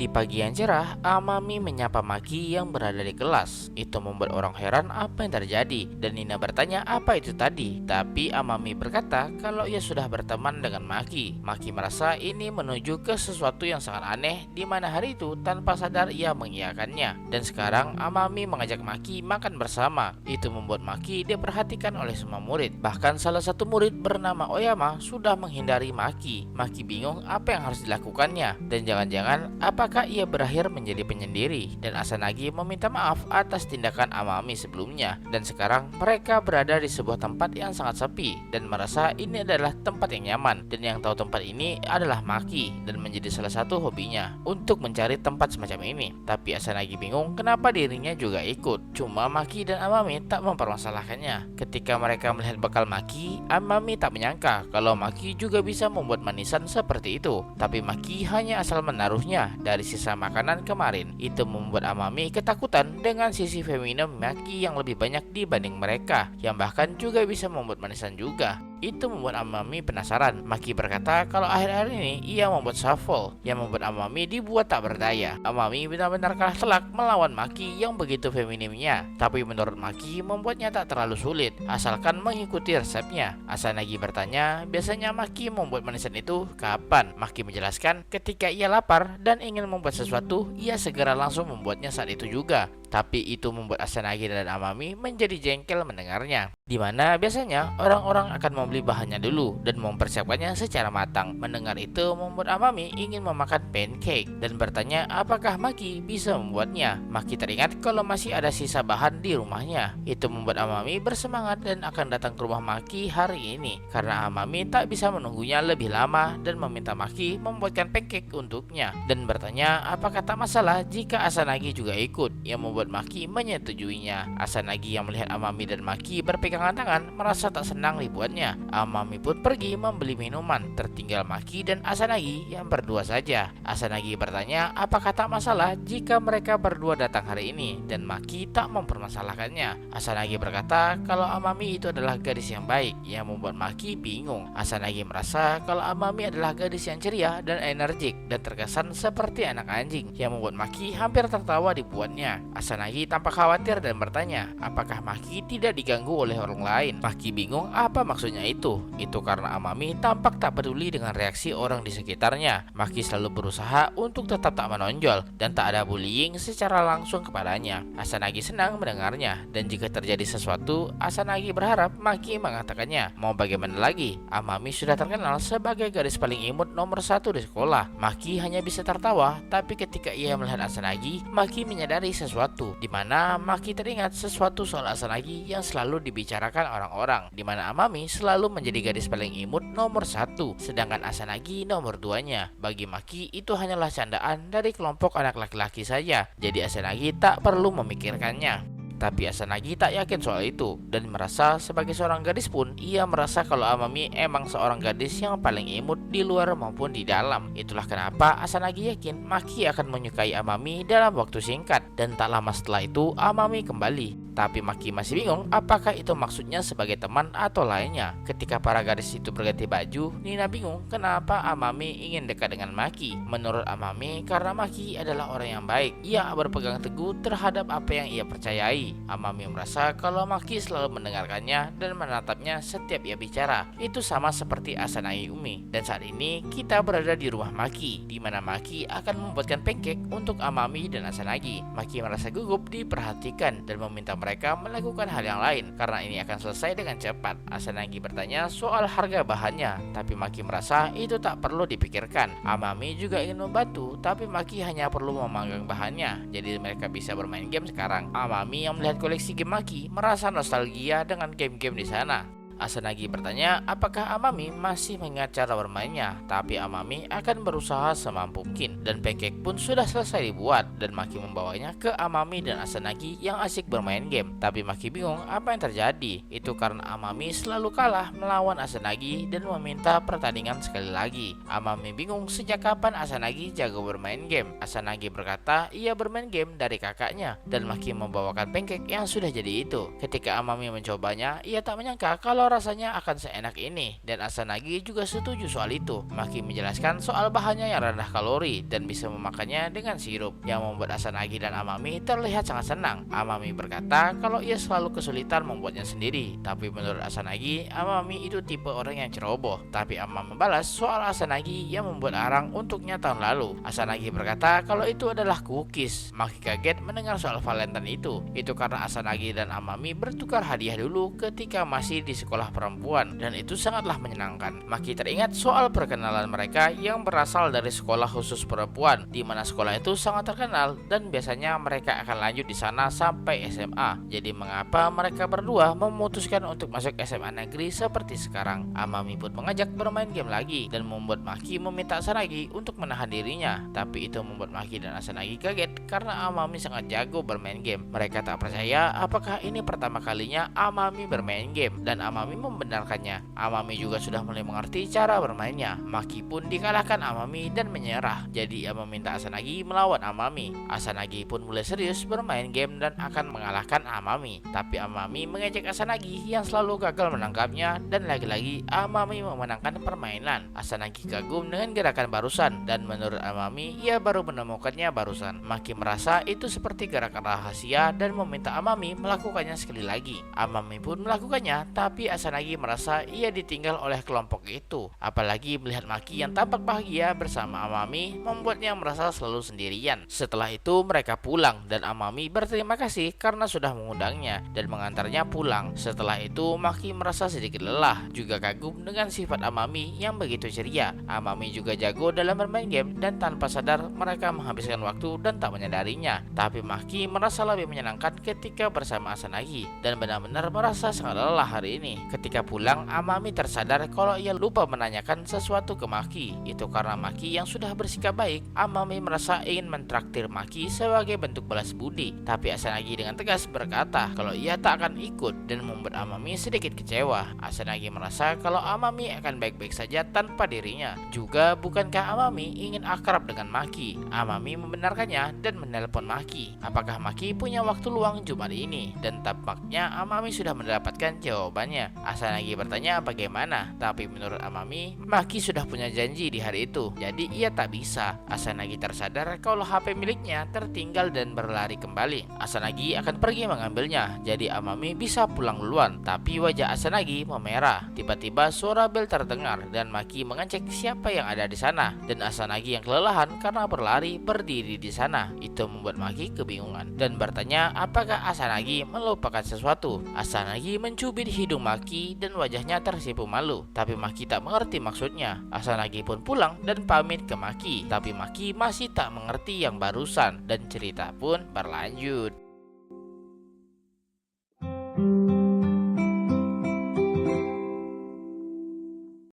Di pagi yang cerah, Amami menyapa Maki yang berada di kelas. Itu membuat orang heran apa yang terjadi, dan Nina bertanya apa itu tadi. Tapi Amami berkata kalau ia sudah berteman dengan Maki. Maki merasa ini menuju ke sesuatu yang sangat aneh, di mana hari itu tanpa sadar ia mengiyakannya. Dan sekarang Amami mengajak Maki makan bersama. Itu membuat Maki diperhatikan oleh semua murid. Bahkan salah satu murid bernama Oyama sudah menghindari Maki. Maki bingung apa yang harus dilakukannya, dan jangan-jangan apakah ia berakhir menjadi penyendiri. Dan Asanagi meminta maaf atas tindakan Amami sebelumnya. Dan sekarang mereka berada di sebuah tempat yang sangat sepi dan merasa ini adalah tempat yang nyaman. Dan yang tahu tempat ini adalah Maki, dan menjadi salah satu hobinya untuk mencari tempat semacam ini. Tapi Asanagi bingung kenapa dirinya juga ikut. Cuma Maki dan Amami tak mempermasalahkannya. Ketika mereka melihat bekal Maki, Amami tak menyangka kalau Maki juga bisa membuat manisan seperti itu. Tapi Maki hanya asal menaruhnya dari sisa makanan kemarin. Itu membuat Amami ketakutan dengan sisi feminim Maki yang lebih banyak dibanding mereka, yang bahkan juga bisa membuat manisan juga. Itu membuat Amami penasaran. Maki berkata kalau akhir-akhir ini ia membuat shuffle, yang membuat Amami dibuat tak berdaya. Amami benar-benar kalah telak melawan Maki yang begitu feminimnya. Tapi menurut Maki membuatnya tak terlalu sulit, asalkan mengikuti resepnya. Asanagi bertanya biasanya Maki membuat manisan itu kapan. Maki menjelaskan ketika ia lapar dan ingin membuat sesuatu, ia segera langsung membuatnya saat itu juga. Tapi itu membuat Asanagi dan Amami menjadi jengkel mendengarnya, di mana biasanya orang-orang akan membeli bahannya dulu dan mempersiapkannya secara matang. Mendengar itu membuat Amami ingin memakan pancake dan bertanya apakah Maki bisa membuatnya. Maki teringat kalau masih ada sisa bahan di rumahnya. Itu membuat Amami bersemangat dan akan datang ke rumah Maki hari ini, karena Amami tak bisa menunggunya lebih lama dan meminta Maki membuatkan pancake untuknya, dan bertanya apakah tak masalah jika Asanagi juga ikut, yang membuat Maki menyetujuinya. Asanagi yang melihat Amami dan Maki berpegangan tangan merasa tak senang dibuatnya. Amami pun pergi membeli minuman. Tertinggal Maki dan Asanagi yang berdua saja. Asanagi bertanya apakah tak masalah jika mereka berdua datang hari ini, dan Maki tak mempermasalahkannya. Asanagi berkata kalau Amami itu adalah gadis yang baik, yang membuat Maki bingung. Asanagi merasa kalau Amami adalah gadis yang ceria dan energik dan terkesan seperti anak anjing, yang membuat Maki hampir tertawa dibuatnya. Asanagi tampak khawatir dan bertanya apakah Maki tidak diganggu oleh orang lain. Maki bingung apa maksudnya itu. Itu karena Amami tampak tak peduli dengan reaksi orang di sekitarnya. Maki selalu berusaha untuk tetap tak menonjol dan tak ada bullying secara langsung kepadanya. Asanagi senang mendengarnya, dan jika terjadi sesuatu, Asanagi berharap Maki mengatakannya. Mau bagaimana lagi, Amami sudah terkenal sebagai gadis paling imut nomor 1 di sekolah. Maki hanya bisa tertawa, tapi ketika ia melihat Asanagi, Maki menyadari sesuatu, di mana Maki teringat sesuatu soal Asanagi yang selalu dibicarakan orang-orang, di mana Amami selalu menjadi gadis paling imut nomor 1, sedangkan Asanagi nomor 2-nya. Bagi Maki itu hanyalah candaan dari kelompok anak laki-laki saja, jadi Asanagi tak perlu memikirkannya. Tapi Asanagi tak yakin soal itu, dan merasa sebagai seorang gadis pun ia merasa kalau Amami emang seorang gadis yang paling imut di luar maupun di dalam. Itulah kenapa Asanagi yakin Maki akan menyukai Amami dalam waktu singkat. Dan tak lama setelah itu Amami kembali. Tapi Maki masih bingung apakah itu maksudnya sebagai teman atau lainnya. Ketika para gadis itu berganti baju, Nina bingung kenapa Amami ingin dekat dengan Maki. Menurut Amami karena Maki adalah orang yang baik. Ia berpegang teguh terhadap apa yang ia percayai. Amami merasa kalau Maki selalu mendengarkannya dan menatapnya setiap ia bicara. Itu sama seperti Asanagi Umi. Dan saat ini kita berada di rumah Maki, di mana Maki akan membuatkan pancake untuk Amami dan Asanagi. Maki merasa gugup diperhatikan dan meminta mereka melakukan hal yang lain karena ini akan selesai dengan cepat. Asanagi bertanya soal harga bahannya, tapi Maki merasa itu tak perlu dipikirkan. Amami juga ingin membantu, tapi Maki hanya perlu memanggang bahannya, jadi mereka bisa bermain game sekarang. Amami yang melihat koleksi game Maki merasa nostalgia dengan game-game di sana. Asanagi bertanya apakah Amami masih mengingat cara bermainnya, tapi Amami akan berusaha semampu mungkin, dan pancake pun sudah selesai dibuat, dan Maki membawanya ke Amami dan Asanagi yang asik bermain game. Tapi Maki bingung apa yang terjadi. Itu karena Amami selalu kalah melawan Asanagi dan meminta pertandingan sekali lagi. Amami bingung sejak kapan Asanagi jago bermain game. Asanagi berkata ia bermain game dari kakaknya, dan Maki membawakan pancake yang sudah jadi itu. Ketika Amami mencobanya, ia tak menyangka kalau kalau rasanya akan seenak ini, dan Asanagi juga setuju soal itu. Maki menjelaskan soal bahannya yang rendah kalori dan bisa memakannya dengan sirup, yang membuat Asanagi dan Amami terlihat sangat senang. Amami berkata kalau ia selalu kesulitan membuatnya sendiri, tapi menurut Asanagi, Amami itu tipe orang yang ceroboh. Tapi Amami membalas soal Asanagi yang membuat arang untuknya tahun lalu. Asanagi berkata kalau itu adalah cookies. Maki kaget mendengar soal Valentine itu. Itu karena Asanagi dan Amami bertukar hadiah dulu ketika masih di sekolah perempuan, dan itu sangatlah menyenangkan. Maki teringat soal perkenalan mereka yang berasal dari sekolah khusus perempuan, di mana sekolah itu sangat terkenal dan biasanya mereka akan lanjut di sana sampai SMA. Jadi mengapa mereka berdua memutuskan untuk masuk SMA negeri seperti sekarang? Amami pun mengajak bermain game lagi dan membuat Maki meminta Asanagi untuk menahan dirinya. Tapi itu membuat Maki dan Asanagi kaget karena Amami sangat jago bermain game. Mereka tak percaya apakah ini pertama kalinya Amami bermain game, dan Amami membenarkannya. Amami juga sudah mulai mengerti cara bermainnya. Maki pun dikalahkan Amami dan menyerah. Jadi ia meminta Asanagi melawan Amami. Asanagi pun mulai serius bermain game dan akan mengalahkan Amami. Tapi Amami mengejek Asanagi yang selalu gagal menangkapnya, dan lagi-lagi Amami memenangkan permainan. Asanagi kagum dengan gerakan barusan, dan menurut Amami ia baru menemukannya barusan. Maki merasa itu seperti gerakan rahasia dan meminta Amami melakukannya sekali lagi. Amami pun melakukannya, tapi Asanagi merasa ia ditinggal oleh kelompok itu. Apalagi melihat Maki yang tampak bahagia bersama Amami membuatnya merasa selalu sendirian. Setelah itu mereka pulang dan Amami berterima kasih karena sudah mengundangnya dan mengantarnya pulang. Setelah itu Maki merasa sedikit lelah, juga kagum dengan sifat Amami yang begitu ceria. Amami juga jago dalam bermain game dan tanpa sadar mereka menghabiskan waktu dan tak menyadarinya. Tapi Maki merasa lebih menyenangkan ketika bersama Asanagi dan benar-benar merasa sangat lelah hari ini. Ketika pulang, Amami tersadar kalau ia lupa menanyakan sesuatu ke Maki. Itu karena Maki yang sudah bersikap baik. Amami merasa ingin mentraktir Maki sebagai bentuk balas budi, tapi Asanagi dengan tegas berkata kalau ia tak akan ikut dan membuat Amami sedikit kecewa. Asanagi merasa kalau Amami akan baik-baik saja tanpa dirinya. Juga bukankah Amami ingin akrab dengan Maki? Amami membenarkannya dan menelpon Maki. Apakah Maki punya waktu luang Jumat ini? Dan tampaknya Amami sudah mendapatkan jawabannya. Asanagi bertanya bagaimana, tapi menurut Amami, Maki sudah punya janji di hari itu, jadi ia tak bisa. Asanagi tersadar kalau HP miliknya tertinggal dan berlari kembali. Asanagi akan pergi mengambilnya, jadi Amami bisa pulang duluan. Tapi wajah Asanagi memerah. Tiba-tiba suara bel terdengar dan Maki mengecek siapa yang ada di sana, dan Asanagi yang kelelahan karena berlari berdiri di sana. Itu membuat Maki kebingungan dan bertanya apakah Asanagi melupakan sesuatu. Asanagi mencubit hidung Maki dan wajahnya tersipu malu, tapi Maki tak mengerti maksudnya. Asanagi pun pulang dan pamit ke Maki, tapi Maki masih tak mengerti yang barusan dan cerita pun berlanjut.